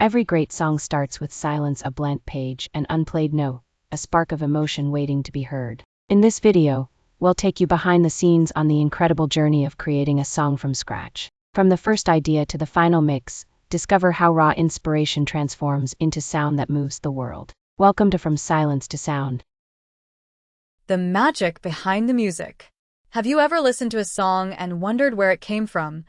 Every great song starts with silence, a blank page, an unplayed note, a spark of emotion waiting to be heard. In this video, we'll take you behind the scenes on the incredible journey of creating a song from scratch. From the first idea to the final mix, discover how raw inspiration transforms into sound that moves the world. Welcome to From Silence to Sound. The magic behind the music. Have you ever listened to a song and wondered where it came from?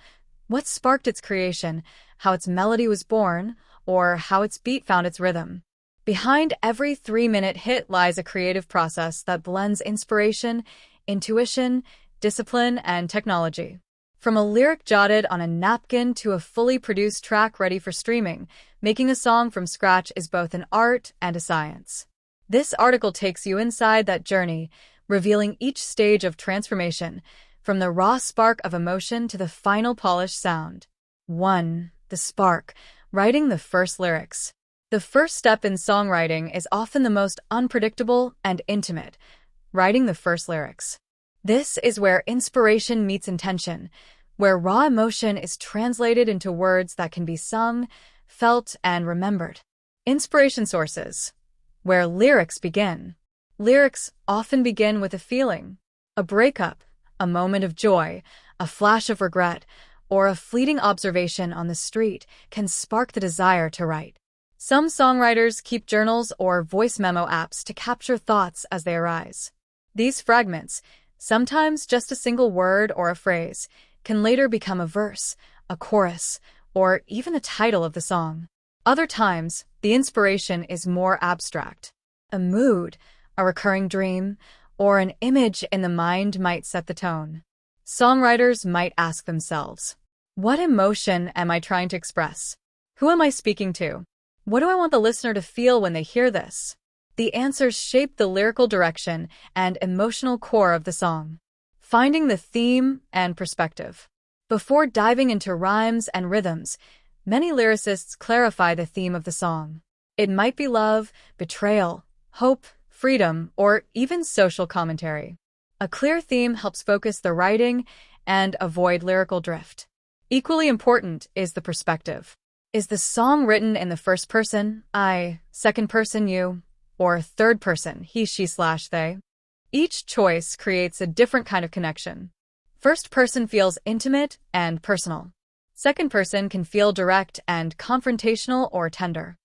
What sparked its creation, how its melody was born, or how its beat found its rhythm? Behind every 3-minute hit lies a creative process that blends inspiration, intuition, discipline, and technology. From a lyric jotted on a napkin to a fully produced track ready for streaming, making a song from scratch is both an art and a science. This article takes you inside that journey, revealing each stage of transformation, from the raw spark of emotion to the final polished sound. 1. The spark. Writing the first lyrics. The first step in songwriting is often the most unpredictable and intimate. Writing the first lyrics. This is where inspiration meets intention, where raw emotion is translated into words that can be sung, felt, and remembered. Inspiration sources. Where lyrics begin. Lyrics often begin with a feeling. A breakup, a moment of joy, a flash of regret, or a fleeting observation on the street can spark the desire to write. Some songwriters keep journals or voice memo apps to capture thoughts as they arise. These fragments, sometimes just a single word or a phrase, can later become a verse, a chorus, or even the title of the song. Other times, the inspiration is more abstract. A mood, a recurring dream, or an image in the mind might set the tone. Songwriters might ask themselves, what emotion am I trying to express? Who am I speaking to? What do I want the listener to feel when they hear this? The answers shape the lyrical direction and emotional core of the song. Finding the theme and perspective. Before diving into rhymes and rhythms, many lyricists clarify the theme of the song. It might be love, betrayal, hope, freedom, or even social commentary. A clear theme helps focus the writing and avoid lyrical drift. Equally important is the perspective. Is the song written in the first person, I, second person, you, or third person, he, she, they? Each choice creates a different kind of connection. First person feels intimate and personal. Second person can feel direct and confrontational or tender.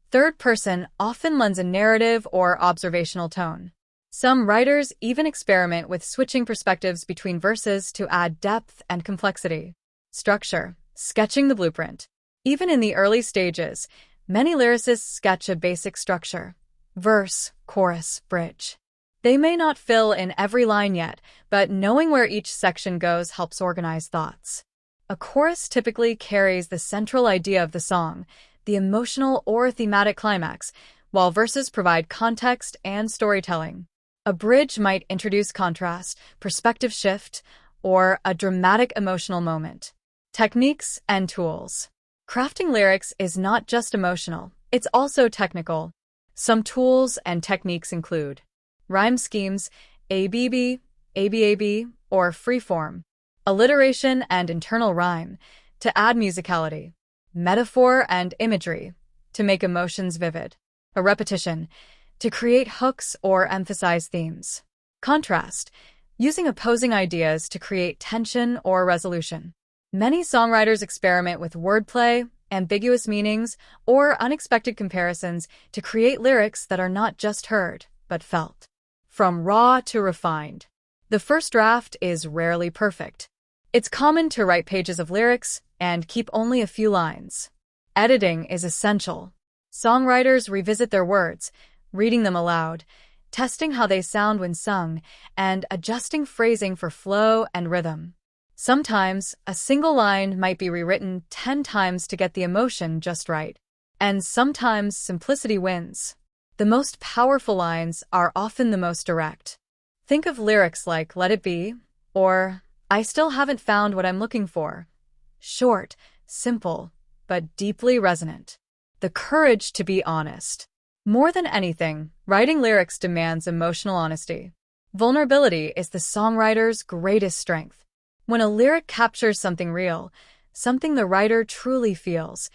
Third person often lends a narrative or observational tone. Some writers even experiment with switching perspectives between verses to add depth and complexity. Structure. Sketching the blueprint. Even in the early stages, many lyricists sketch a basic structure. Verse, chorus, bridge. They may not fill in every line yet, but knowing where each section goes helps organize thoughts. A chorus typically carries the central idea of the song, the emotional or thematic climax, while verses provide context and storytelling. A bridge might introduce contrast, perspective shift, or a dramatic emotional moment. Techniques and tools. Crafting lyrics is not just emotional, it's also technical. Some tools and techniques include rhyme schemes, ABB, ABAB, or freeform. Alliteration and internal rhyme, to add musicality. Metaphor and imagery, to make emotions vivid. A repetition, to create hooks or emphasize themes. Contrast, using opposing ideas to create tension or resolution. Many songwriters experiment with wordplay, ambiguous meanings, or unexpected comparisons to create lyrics that are not just heard, but felt. From raw to refined. The first draft is rarely perfect. It's common to write pages of lyrics and keep only a few lines. Editing is essential. Songwriters revisit their words, reading them aloud, testing how they sound when sung, and adjusting phrasing for flow and rhythm. Sometimes, a single line might be rewritten 10 times to get the emotion just right. And sometimes simplicity wins. The most powerful lines are often the most direct. Think of lyrics like "Let It Be" or "I still haven't found what I'm looking for." Short, simple, but deeply resonant. The courage to be honest. More than anything, writing lyrics demands emotional honesty. Vulnerability is the songwriter's greatest strength. When a lyric captures something real, something the writer truly feels,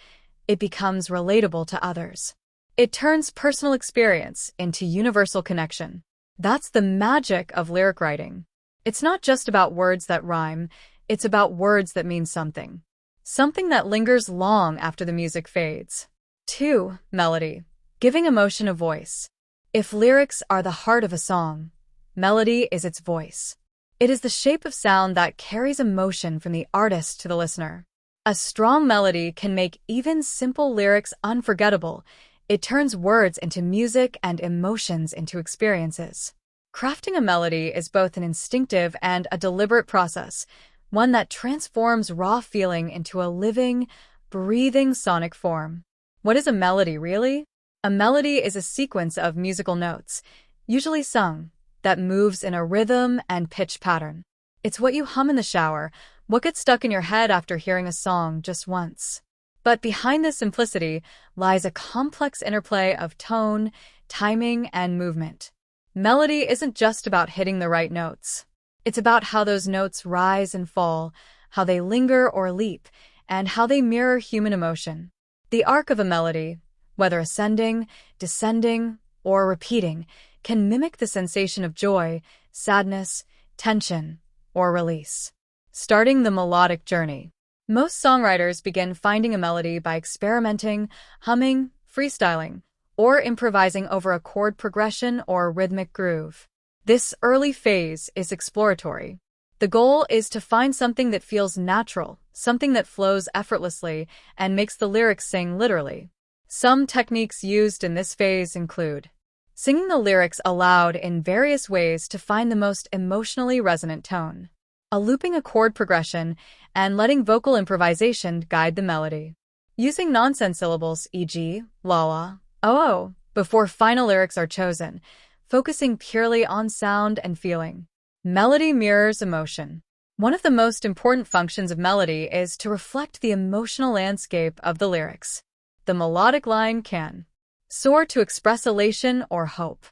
it becomes relatable to others. It turns personal experience into universal connection. That's the magic of lyric writing. It's not just about words that rhyme, it's about words that mean something. Something that lingers long after the music fades. 2. Melody. Giving emotion a voice. If lyrics are the heart of a song, melody is its voice. It is the shape of sound that carries emotion from the artist to the listener. A strong melody can make even simple lyrics unforgettable. It turns words into music and emotions into experiences. Crafting a melody is both an instinctive and a deliberate process, one that transforms raw feeling into a living, breathing sonic form. What is a melody, really? A melody is a sequence of musical notes, usually sung, that moves in a rhythm and pitch pattern. It's what you hum in the shower, what gets stuck in your head after hearing a song just once. But behind this simplicity lies a complex interplay of tone, timing, and movement. Melody isn't just about hitting the right notes. It's about how those notes rise and fall, how they linger or leap, and how they mirror human emotion. The arc of a melody, whether ascending, descending, or repeating, can mimic the sensation of joy, sadness, tension, or release. Starting the melodic journey. Most songwriters begin finding a melody by experimenting, humming, freestyling, or improvising over a chord progression or rhythmic groove. This early phase is exploratory. The goal is to find something that feels natural, something that flows effortlessly and makes the lyrics sing literally. Some techniques used in this phase include singing the lyrics aloud in various ways to find the most emotionally resonant tone, looping a chord progression, and letting vocal improvisation guide the melody, using nonsense syllables, e.g., la la, oh, before final lyrics are chosen, focusing purely on sound and feeling. Melody mirrors emotion. One of the most important functions of melody is to reflect the emotional landscape of the lyrics. The melodic line can soar to express elation or hope,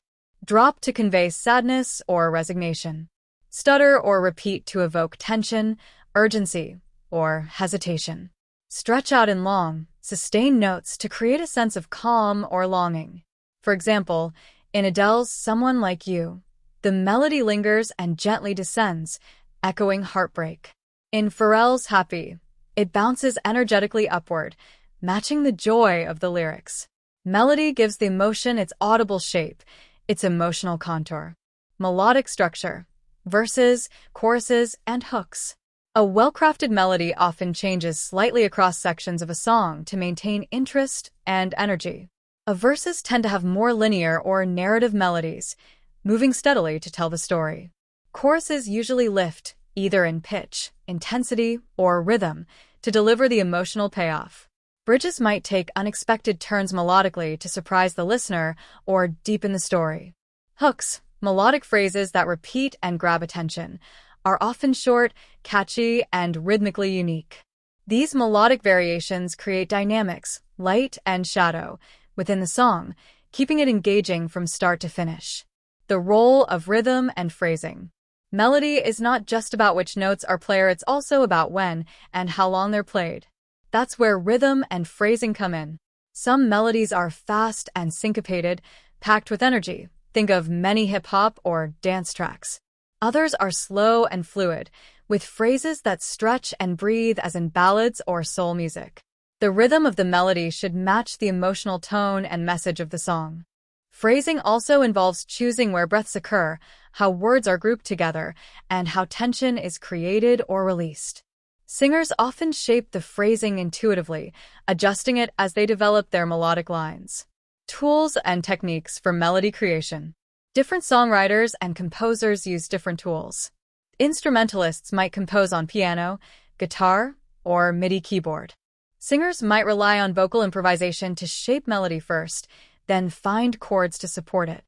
drop to convey sadness or resignation, stutter or repeat to evoke tension, urgency, or hesitation, stretch out in long, sustained notes to create a sense of calm or longing. For example, in Adele's Someone Like You, the melody lingers and gently descends, echoing heartbreak. In Pharrell's Happy, it bounces energetically upward, matching the joy of the lyrics. Melody gives the emotion its audible shape, its emotional contour. Melodic structure. Verses, choruses, and hooks. A well-crafted melody often changes slightly across sections of a song to maintain interest and energy. Verses tend to have more linear or narrative melodies, moving steadily to tell the story. Choruses usually lift, either in pitch, intensity, or rhythm, to deliver the emotional payoff. Bridges might take unexpected turns melodically to surprise the listener or deepen the story. Hooks, melodic phrases that repeat and grab attention, are often short, catchy, and rhythmically unique. These melodic variations create dynamics, light and shadow, within the song, keeping it engaging from start to finish. The role of rhythm and phrasing. Melody is not just about which notes are played, it's also about when and how long they're played. That's where rhythm and phrasing come in. Some melodies are fast and syncopated, packed with energy. Think of many hip-hop or dance tracks. Others are slow and fluid, with phrases that stretch and breathe as in ballads or soul music. The rhythm of the melody should match the emotional tone and message of the song. Phrasing also involves choosing where breaths occur, how words are grouped together, and how tension is created or released. Singers often shape the phrasing intuitively, adjusting it as they develop their melodic lines. Tools and techniques for melody creation. Different songwriters and composers use different tools. Instrumentalists might compose on piano, guitar, or MIDI keyboard. Singers might rely on vocal improvisation to shape melody first, then find chords to support it.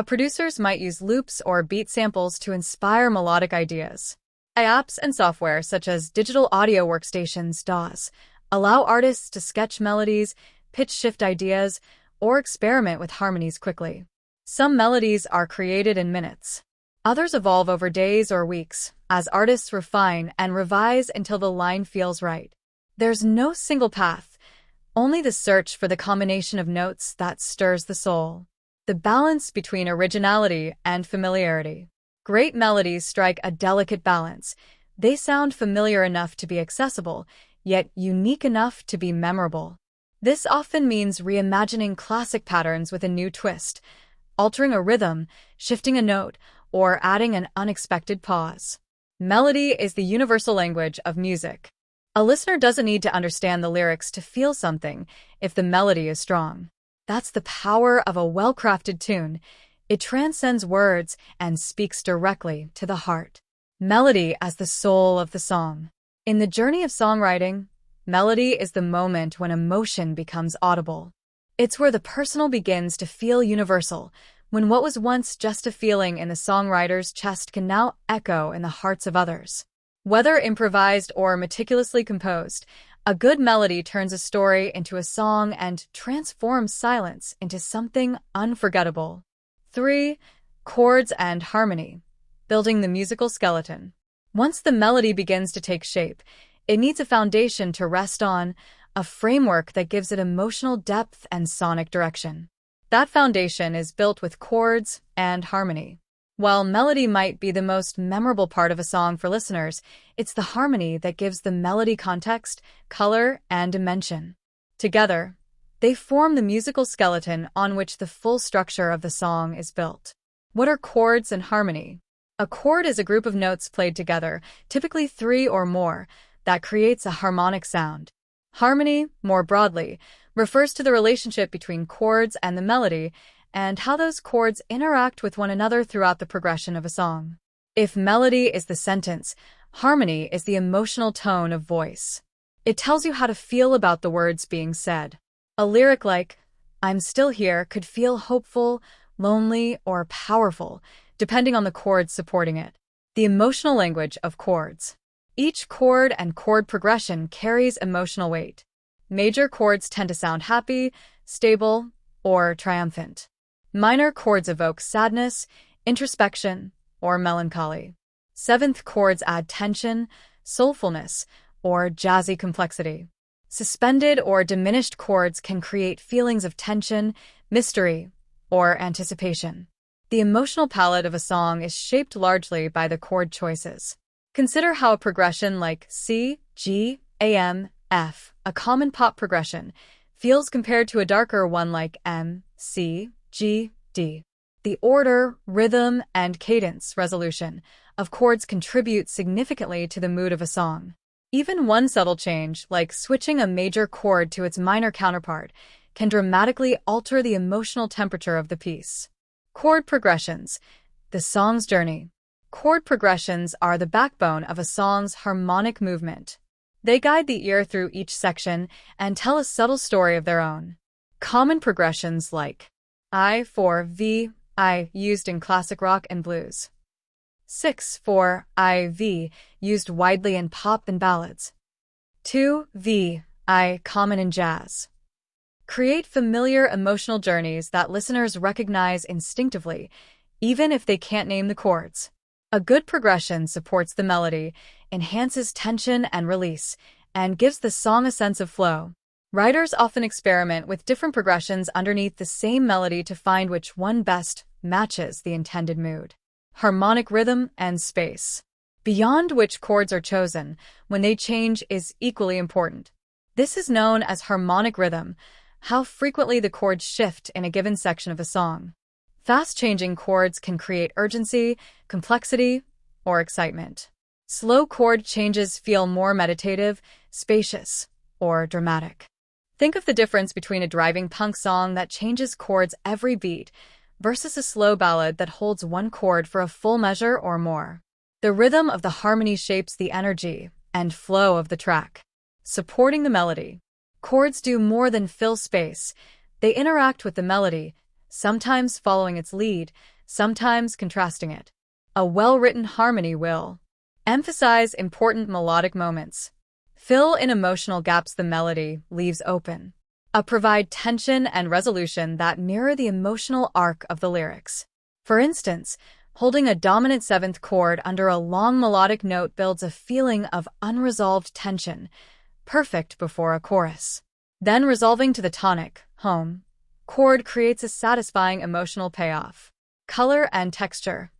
Producers might use loops or beat samples to inspire melodic ideas. Apps and software such as digital audio workstations (DAWs) allow artists to sketch melodies, pitch shift ideas, or experiment with harmonies quickly. Some melodies are created in minutes. Others evolve over days or weeks, as artists refine and revise until the line feels right. There's no single path, Only the search for the combination of notes that stirs the soul. The balance between originality and familiarity. Great melodies strike a delicate balance. They sound familiar enough to be accessible, yet unique enough to be memorable. This often means reimagining classic patterns with a new twist, altering a rhythm, shifting a note, or adding an unexpected pause. Melody is the universal language of music. A listener doesn't need to understand the lyrics to feel something if the melody is strong. That's the power of a well-crafted tune. It transcends words and speaks directly to the heart. Melody as the soul of the song. In the journey of songwriting, melody is the moment when emotion becomes audible. It's where the personal begins to feel universal, when what was once just a feeling in the songwriter's chest can now echo in the hearts of others. Whether improvised or meticulously composed, a good melody turns a story into a song and transforms silence into something unforgettable. 3. Chords and harmony. Building the musical skeleton. Once the melody begins to take shape, it needs a foundation to rest on, a framework that gives it emotional depth and sonic direction. That foundation is built with chords and harmony. While melody might be the most memorable part of a song for listeners, it's the harmony that gives the melody context, color, and dimension. Together, they form the musical skeleton on which the full structure of the song is built. What are chords and harmony? A chord is a group of notes played together, typically 3 or more, that creates a harmonic sound. Harmony, more broadly, refers to the relationship between chords and the melody, and how those chords interact with one another throughout the progression of a song. If melody is the sentence, harmony is the emotional tone of voice. It tells you how to feel about the words being said. A lyric like, "I'm still here," could feel hopeful, lonely, or powerful, depending on the chords supporting it. The emotional language of chords. Each chord and chord progression carries emotional weight. Major chords tend to sound happy, stable, or triumphant. Minor chords evoke sadness, introspection, or melancholy. Seventh chords add tension, soulfulness, or jazzy complexity. Suspended or diminished chords can create feelings of tension, mystery, or anticipation. The emotional palette of a song is shaped largely by the chord choices. Consider how a progression like C, G, A-M, F, a common pop progression, feels compared to a darker one like M, C, G, D. The order, rhythm, and cadence resolution of chords contribute significantly to the mood of a song. Even one subtle change, like switching a major chord to its minor counterpart, can dramatically alter the emotional temperature of the piece. Chord progressions. The song's journey. Chord progressions are the backbone of a song's harmonic movement. They guide the ear through each section and tell a subtle story of their own. Common progressions like I-4-V, I used in classic rock and blues. 6-4-I-V used widely in pop and ballads. 2-V-I common in jazz. Create familiar emotional journeys that listeners recognize instinctively, even if they can't name the chords. A good progression supports the melody, enhances tension and release, and gives the song a sense of flow. Writers often experiment with different progressions underneath the same melody to find which one best matches the intended mood. Harmonic rhythm and space. Beyond which chords are chosen, when they change is equally important. This is known as harmonic rhythm, how frequently the chords shift in a given section of a song. Fast-changing chords can create urgency, complexity, or excitement. Slow chord changes feel more meditative, spacious, or dramatic. Think of the difference between a driving punk song that changes chords every beat versus a slow ballad that holds one chord for a full measure or more. The rhythm of the harmony shapes the energy and flow of the track, supporting the melody. Chords do more than fill space. They interact with the melody, sometimes following its lead, sometimes contrasting it. A well-written harmony will emphasize important melodic moments, fill in emotional gaps the melody leaves open, provide tension and resolution that mirror the emotional arc of the lyrics. For instance, holding a dominant seventh chord under a long melodic note builds a feeling of unresolved tension, perfect before a chorus. Then resolving to the tonic, home, chord creates a satisfying emotional payoff. Color and texture,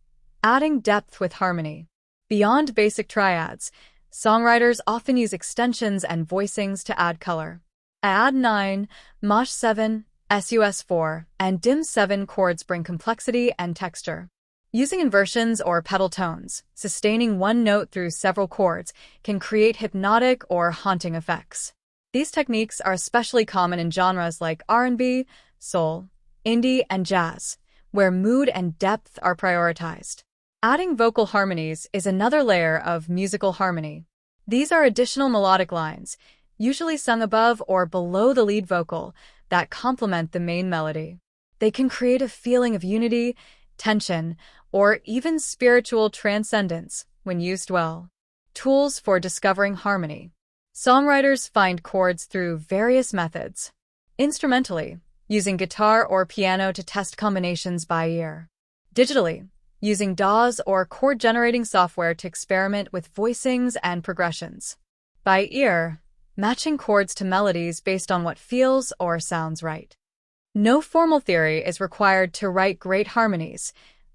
adding depth with harmony. Beyond basic triads, songwriters often use extensions and voicings to add color. Add 9, Mosh 7, SUS 4, and Dim 7 chords bring complexity and texture. Using inversions or pedal tones, sustaining one note through several chords can create hypnotic or haunting effects. These techniques are especially common in genres like R&B, soul, indie, and jazz, where mood and depth are prioritized. Adding vocal harmonies is another layer of musical harmony. These are additional melodic lines, usually sung above or below the lead vocal, that complement the main melody. They can create a feeling of unity, tension, or even spiritual transcendence when used well. Tools for discovering harmony. Songwriters find chords through various methods. Instrumentally, using guitar or piano to test combinations by ear. Digitally, using DAWs or chord-generating software to experiment with voicings and progressions. By ear, matching chords to melodies based on what feels or sounds right. No formal theory is required to write great harmonies.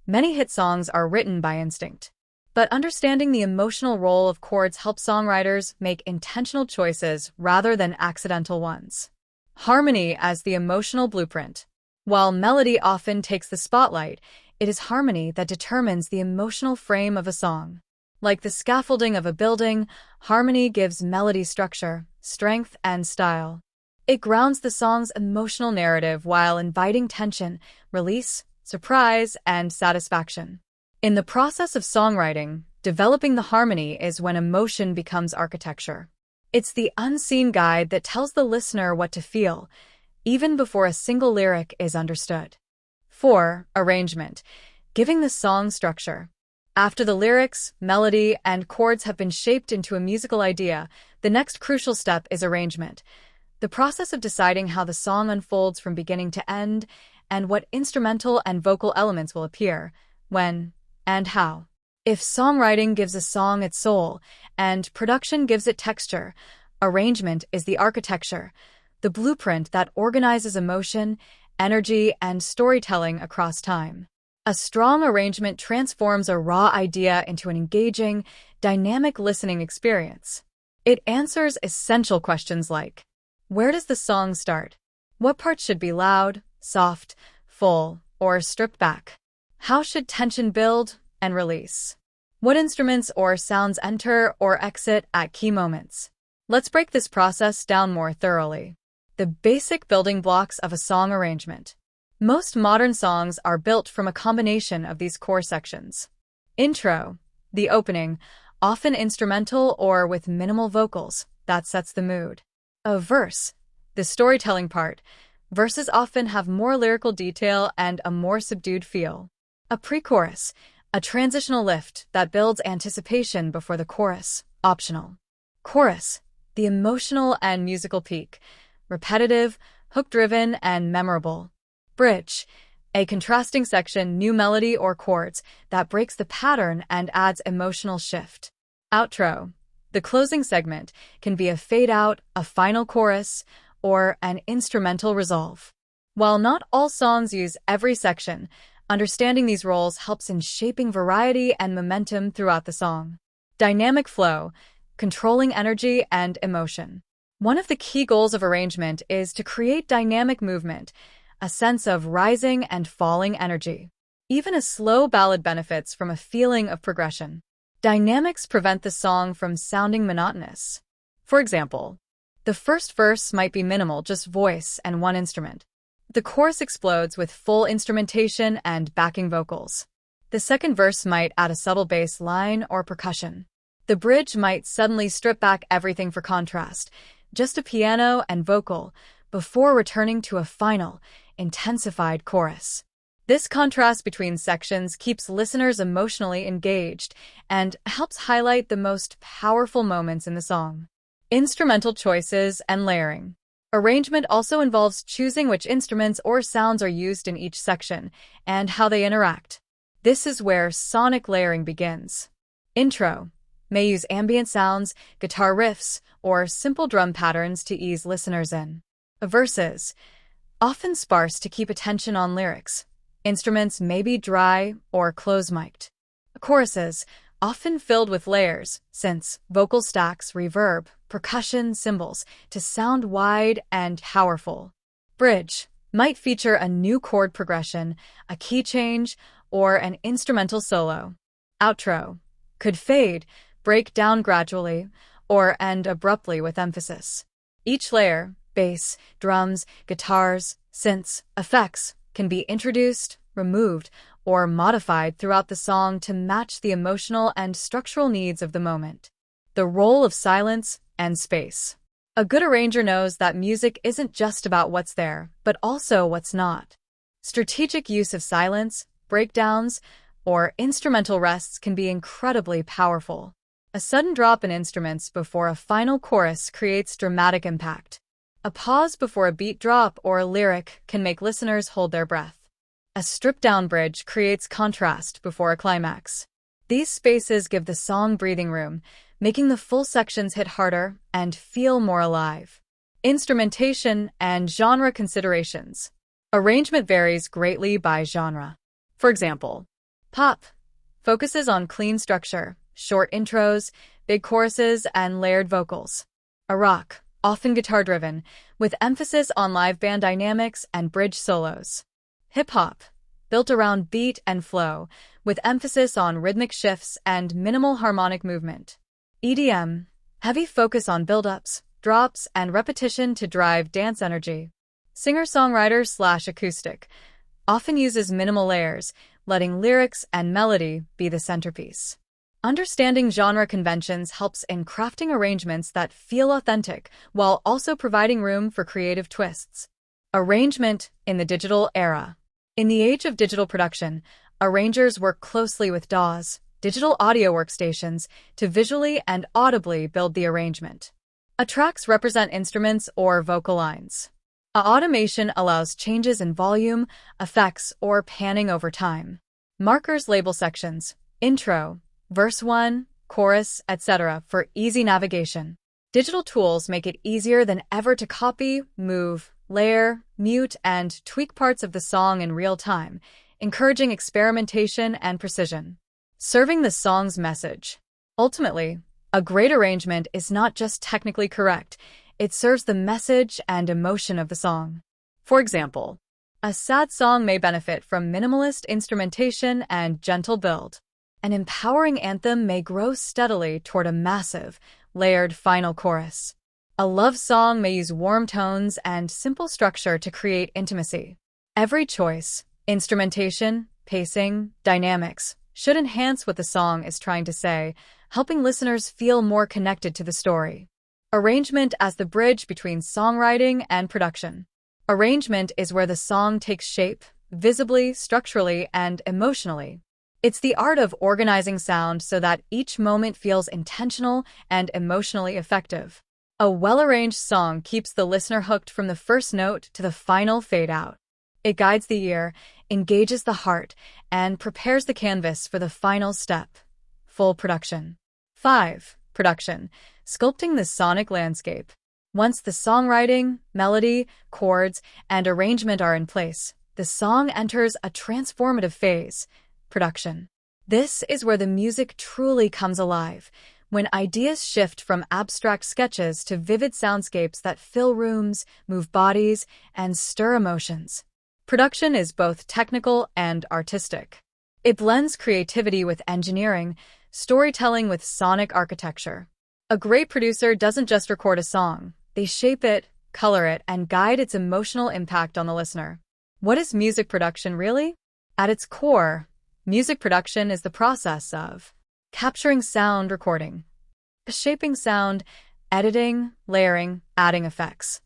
Many hit songs are written by instinct. But understanding the emotional role of chords helps songwriters make intentional choices rather than accidental ones. Harmony as the emotional blueprint. While melody often takes the spotlight, it is harmony that determines the emotional frame of a song. Like the scaffolding of a building, harmony gives melody structure, strength, and style. It grounds the song's emotional narrative while inviting tension, release, surprise, and satisfaction. In the process of songwriting, developing the harmony is when emotion becomes architecture. It's the unseen guide that tells the listener what to feel, even before a single lyric is understood. 4. Arrangement, giving the song structure. After the lyrics, melody, and chords have been shaped into a musical idea, the next crucial step is arrangement, the process of deciding how the song unfolds from beginning to end and what instrumental and vocal elements will appear, when, and how. If songwriting gives a song its soul and production gives it texture, arrangement is the architecture, the blueprint that organizes emotion, energy, and storytelling across time. A strong arrangement transforms a raw idea into an engaging, dynamic listening experience. It answers essential questions like, where does the song start? What parts should be loud, soft, full, or stripped back? How should tension build and release? What instruments or sounds enter or exit at key moments? Let's break this process down more thoroughly. The basic building blocks of a song arrangement. Most modern songs are built from a combination of these core sections. Intro, the opening, often instrumental or with minimal vocals, that sets the mood. A verse, the storytelling part. Verses often have more lyrical detail and a more subdued feel. A pre-chorus, a transitional lift that builds anticipation before the chorus, optional. Chorus, the emotional and musical peak, repetitive, hook-driven, and memorable. Bridge, a contrasting section, new melody or chords that breaks the pattern and adds emotional shift. Outro, the closing segment, can be a fade-out, a final chorus, or an instrumental resolve. While not all songs use every section, understanding these roles helps in shaping variety and momentum throughout the song. Dynamic flow, controlling energy and emotion. One of the key goals of arrangement is to create dynamic movement, a sense of rising and falling energy. Even a slow ballad benefits from a feeling of progression. Dynamics prevent the song from sounding monotonous. For example, the first verse might be minimal, just voice and one instrument. The chorus explodes with full instrumentation and backing vocals. The second verse might add a subtle bass line or percussion. The bridge might suddenly strip back everything for contrast, just a piano and vocal, before returning to a final, intensified chorus. This contrast between sections keeps listeners emotionally engaged and helps highlight the most powerful moments in the song. Instrumental choices and layering. Arrangement also involves choosing which instruments or sounds are used in each section and how they interact. This is where sonic layering begins. Intro may use ambient sounds, guitar riffs, or simple drum patterns to ease listeners in. Verses, often sparse to keep attention on lyrics. Instruments may be dry or close-mic'd. Choruses, often filled with layers, synths, vocal stacks, reverb, percussion, cymbals, to sound wide and powerful. Bridge might feature a new chord progression, a key change, or an instrumental solo. Outro could fade, break down gradually, or end abruptly with emphasis. Each layer, bass, drums, guitars, synths, effects, can be introduced, removed, or modified throughout the song to match the emotional and structural needs of the moment. The role of silence and space. A good arranger knows that music isn't just about what's there, but also what's not. Strategic use of silence, breakdowns, or instrumental rests can be incredibly powerful. A sudden drop in instruments before a final chorus creates dramatic impact. A pause before a beat drop or a lyric can make listeners hold their breath. A stripped-down bridge creates contrast before a climax. These spaces give the song breathing room, making the full sections hit harder and feel more alive. Instrumentation and genre considerations. Arrangement varies greatly by genre. For example, pop focuses on clean structure, short intros, big choruses, and layered vocals. A rock, often guitar-driven, with emphasis on live band dynamics and bridge solos. Hip-hop, built around beat and flow, with emphasis on rhythmic shifts and minimal harmonic movement. EDM, heavy focus on build-ups, drops, and repetition to drive dance energy. Singer-songwriter/acoustic, often uses minimal layers, letting lyrics and melody be the centerpiece. Understanding genre conventions helps in crafting arrangements that feel authentic while also providing room for creative twists. Arrangement in the digital era. In the age of digital production, arrangers work closely with DAWs, digital audio workstations, to visually and audibly build the arrangement. Tracks represent instruments or vocal lines. Automation allows changes in volume, effects, or panning over time. Markers label sections, intro, verse 1, chorus, etc. for easy navigation. Digital tools make it easier than ever to copy, move, layer, mute, and tweak parts of the song in real time, encouraging experimentation and precision. Serving the song's message. Ultimately, a great arrangement is not just technically correct, it serves the message and emotion of the song. For example, a sad song may benefit from minimalist instrumentation and gentle build. An empowering anthem may grow steadily toward a massive, layered final chorus. A love song may use warm tones and simple structure to create intimacy. Every choice, instrumentation, pacing, dynamics, should enhance what the song is trying to say, helping listeners feel more connected to the story. Arrangement as the bridge between songwriting and production. Arrangement is where the song takes shape, visibly, structurally, and emotionally. It's the art of organizing sound so that each moment feels intentional and emotionally effective. A well-arranged song keeps the listener hooked from the first note to the final fade-out. It guides the ear, engages the heart, and prepares the canvas for the final step, full production. 5. Production, sculpting the sonic landscape. Once the songwriting, melody, chords, and arrangement are in place, the song enters a transformative phase, production. This is where the music truly comes alive, when ideas shift from abstract sketches to vivid soundscapes that fill rooms, move bodies, and stir emotions. Production is both technical and artistic. It blends creativity with engineering, storytelling with sonic architecture. A great producer doesn't just record a song, they shape it, color it, and guide its emotional impact on the listener. What is music production really? At its core, music production is the process of capturing sound recording, shaping sound, editing, layering, adding effects,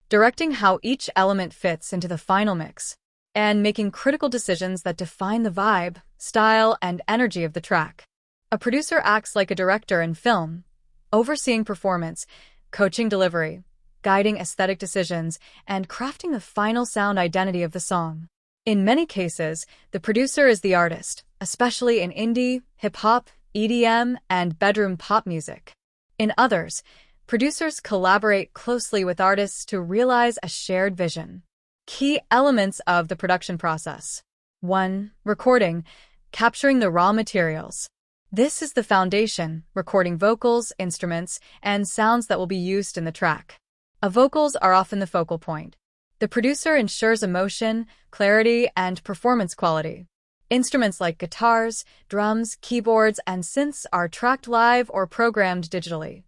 directing how each element fits into the final mix, and making critical decisions that define the vibe, style, and energy of the track. A producer acts like a director in film, overseeing performance, coaching delivery, guiding aesthetic decisions, and crafting the final sound identity of the song. In many cases, the producer is the artist, especially in indie, hip-hop, EDM, and bedroom pop music. In others, Producers collaborate closely with artists to realize a shared vision. Key elements of the production process. 1. Recording, capturing the raw materials. This is the foundation, recording vocals, instruments, and sounds that will be used in the track. Vocals are often the focal point. The producer ensures emotion, clarity, and performance quality. Instruments like guitars, drums, keyboards, and synths are tracked live or programmed digitally.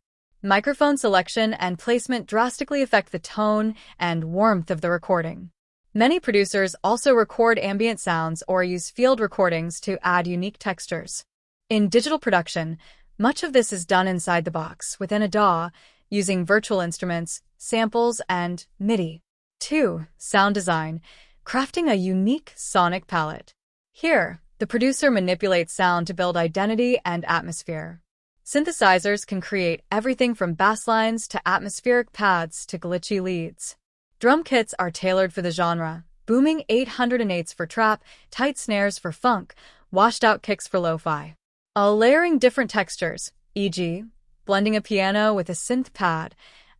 Microphone selection and placement drastically affect the tone and warmth of the recording. Many producers also record ambient sounds or use field recordings to add unique textures. In digital production, much of this is done inside the box within a DAW, using virtual instruments, samples, and MIDI. 2. Sound design, crafting a unique sonic palette. Here, the producer manipulates sound to build identity and atmosphere. Synthesizers can create everything from bass lines to atmospheric pads to glitchy leads. Drum kits are tailored for the genre, booming 808s for trap, tight snares for funk, washed-out kicks for lo-fi. Layering different textures, e.g., blending a piano with a synth pad,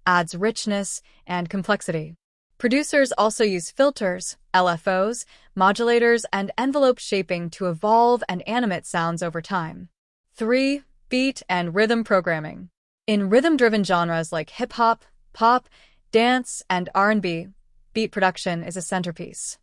adds richness and complexity. Producers also use filters, LFOs, modulators, and envelope shaping to evolve and animate sounds over time. 3. Beat and rhythm programming. In rhythm-driven genres like hip-hop, pop, dance, and R&B, beat production is a centerpiece.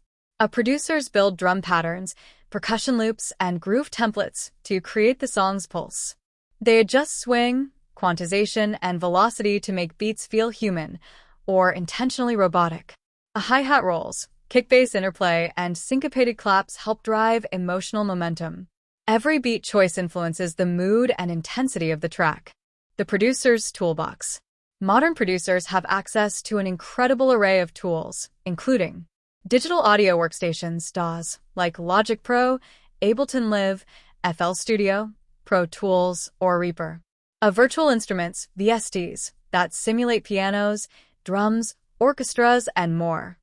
Producers build drum patterns, percussion loops, and groove templates to create the song's pulse. They adjust swing, quantization, and velocity to make beats feel human or intentionally robotic. Hi-hat rolls, kick-bass interplay, and syncopated claps help drive emotional momentum. Every beat choice influences the mood and intensity of the track. The producer's toolbox. Modern producers have access to an incredible array of tools, including digital audio workstations, DAWs, like Logic Pro, Ableton Live, FL Studio, Pro Tools, or Reaper. Virtual instruments, VSTs, that simulate pianos, drums, orchestras, and more.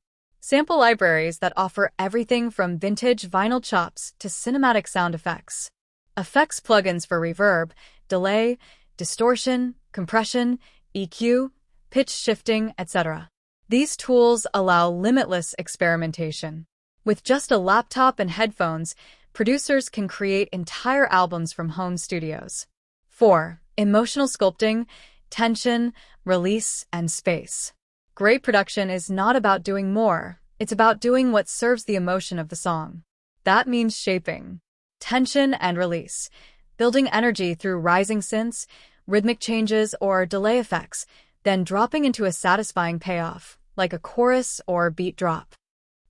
Sample libraries that offer everything from vintage vinyl chops to cinematic sound effects. Effects plugins for reverb, delay, distortion, compression, EQ, pitch shifting, etc. These tools allow limitless experimentation. With just a laptop and headphones, producers can create entire albums from home studios. 4. Emotional sculpting, tension, release, and space. Great production is not about doing more, it's about doing what serves the emotion of the song. That means shaping, tension, and release, building energy through rising synths, rhythmic changes, or delay effects, then dropping into a satisfying payoff, like a chorus or beat drop.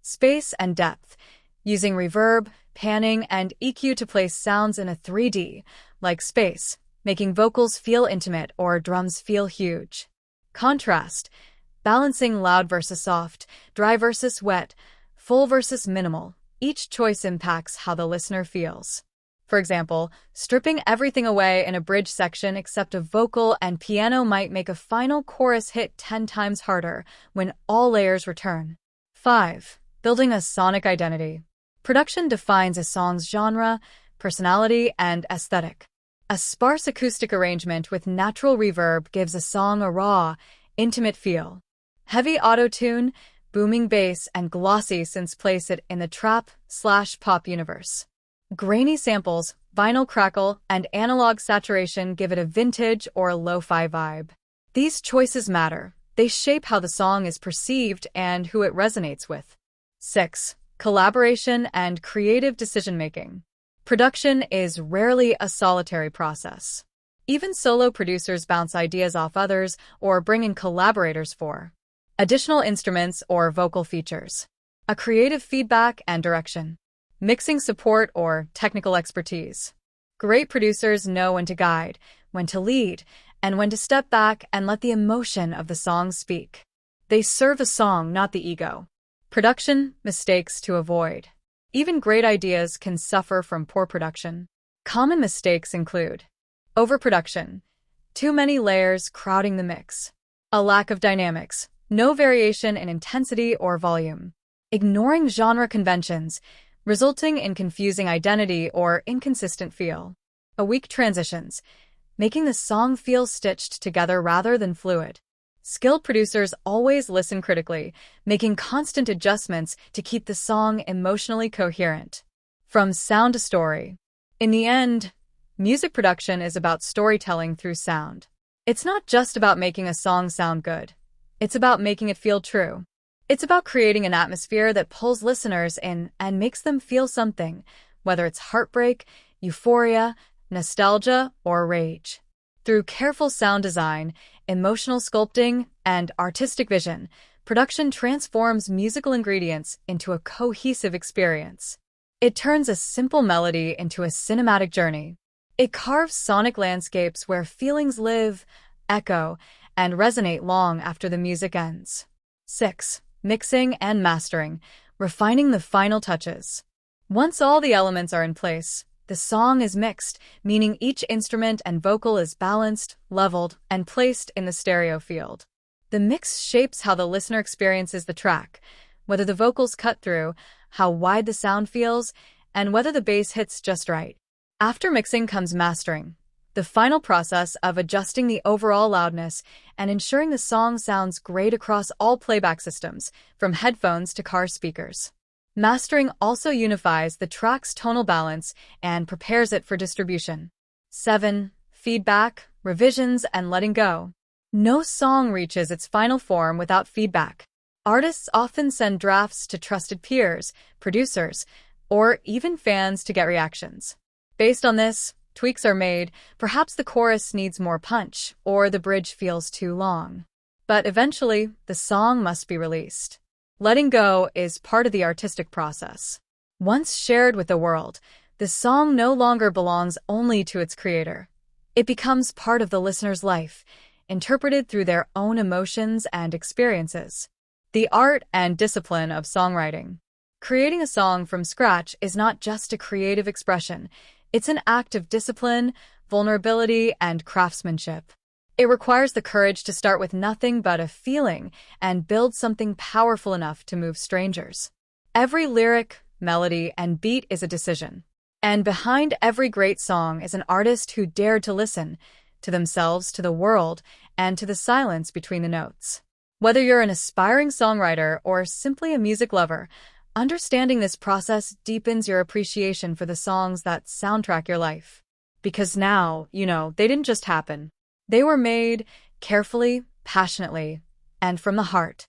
Space and depth, using reverb, panning, and EQ to place sounds in a 3D, like space, making vocals feel intimate or drums feel huge. Contrast, balancing loud versus soft, dry versus wet, full versus minimal. Each choice impacts how the listener feels. For example, stripping everything away in a bridge section except a vocal and piano might make a final chorus hit 10 times harder when all layers return. 5. Building a sonic identity. Production defines a song's genre, personality, and aesthetic. A sparse acoustic arrangement with natural reverb gives a song a raw, intimate feel. Heavy auto-tune, booming bass, and glossy synths place it in the trap/pop universe. Grainy samples, vinyl crackle, and analog saturation give it a vintage or lo-fi vibe. These choices matter. They shape how the song is perceived and who it resonates with. 6. Collaboration and creative decision-making. Production is rarely a solitary process. Even solo producers bounce ideas off others or bring in collaborators for additional instruments or vocal features, a creative feedback and direction, mixing support or technical expertise. Great producers know when to guide, when to lead, and when to step back and let the emotion of the song speak. They serve a song, not the ego. Production mistakes to avoid. Even great ideas can suffer from poor production. Common mistakes include overproduction, too many layers crowding the mix, a lack of dynamics, no variation in intensity or volume, ignoring genre conventions, resulting in confusing identity or inconsistent feel, weak transitions, making the song feel stitched together rather than fluid. Skilled producers always listen critically, making constant adjustments to keep the song emotionally coherent. From sound to story. In the end, music production is about storytelling through sound. It's not just about making a song sound good. It's about making it feel true. It's about creating an atmosphere that pulls listeners in and makes them feel something, whether it's heartbreak, euphoria, nostalgia, or rage. Through careful sound design, emotional sculpting, and artistic vision, production transforms musical ingredients into a cohesive experience. It turns a simple melody into a cinematic journey. It carves sonic landscapes where feelings live, echo, and resonate long after the music ends. 6. Mixing and mastering, refining the final touches. Once all the elements are in place, the song is mixed, meaning each instrument and vocal is balanced, leveled, and placed in the stereo field. The mix shapes how the listener experiences the track, whether the vocals cut through, how wide the sound feels, and whether the bass hits just right. After mixing comes mastering, the final process of adjusting the overall loudness and ensuring the song sounds great across all playback systems, from headphones to car speakers. Mastering also unifies the track's tonal balance and prepares it for distribution. 7. Feedback, revisions, and letting go. No song reaches its final form without feedback. Artists often send drafts to trusted peers, producers, or even fans to get reactions. Based on this, tweaks are made. Perhaps the chorus needs more punch, or the bridge feels too long. But eventually, the song must be released. Letting go is part of the artistic process. Once shared with the world, the song no longer belongs only to its creator. It becomes part of the listener's life, interpreted through their own emotions and experiences. The art and discipline of songwriting. Creating a song from scratch is not just a creative expression. It's an act of discipline, vulnerability, and craftsmanship. It requires the courage to start with nothing but a feeling and build something powerful enough to move strangers. Every lyric, melody, and beat is a decision. And behind every great song is an artist who dared to listen to themselves, to the world, and to the silence between the notes. Whether you're an aspiring songwriter or simply a music lover, understanding this process deepens your appreciation for the songs that soundtrack your life. Because now, they didn't just happen. They were made carefully, passionately, and from the heart.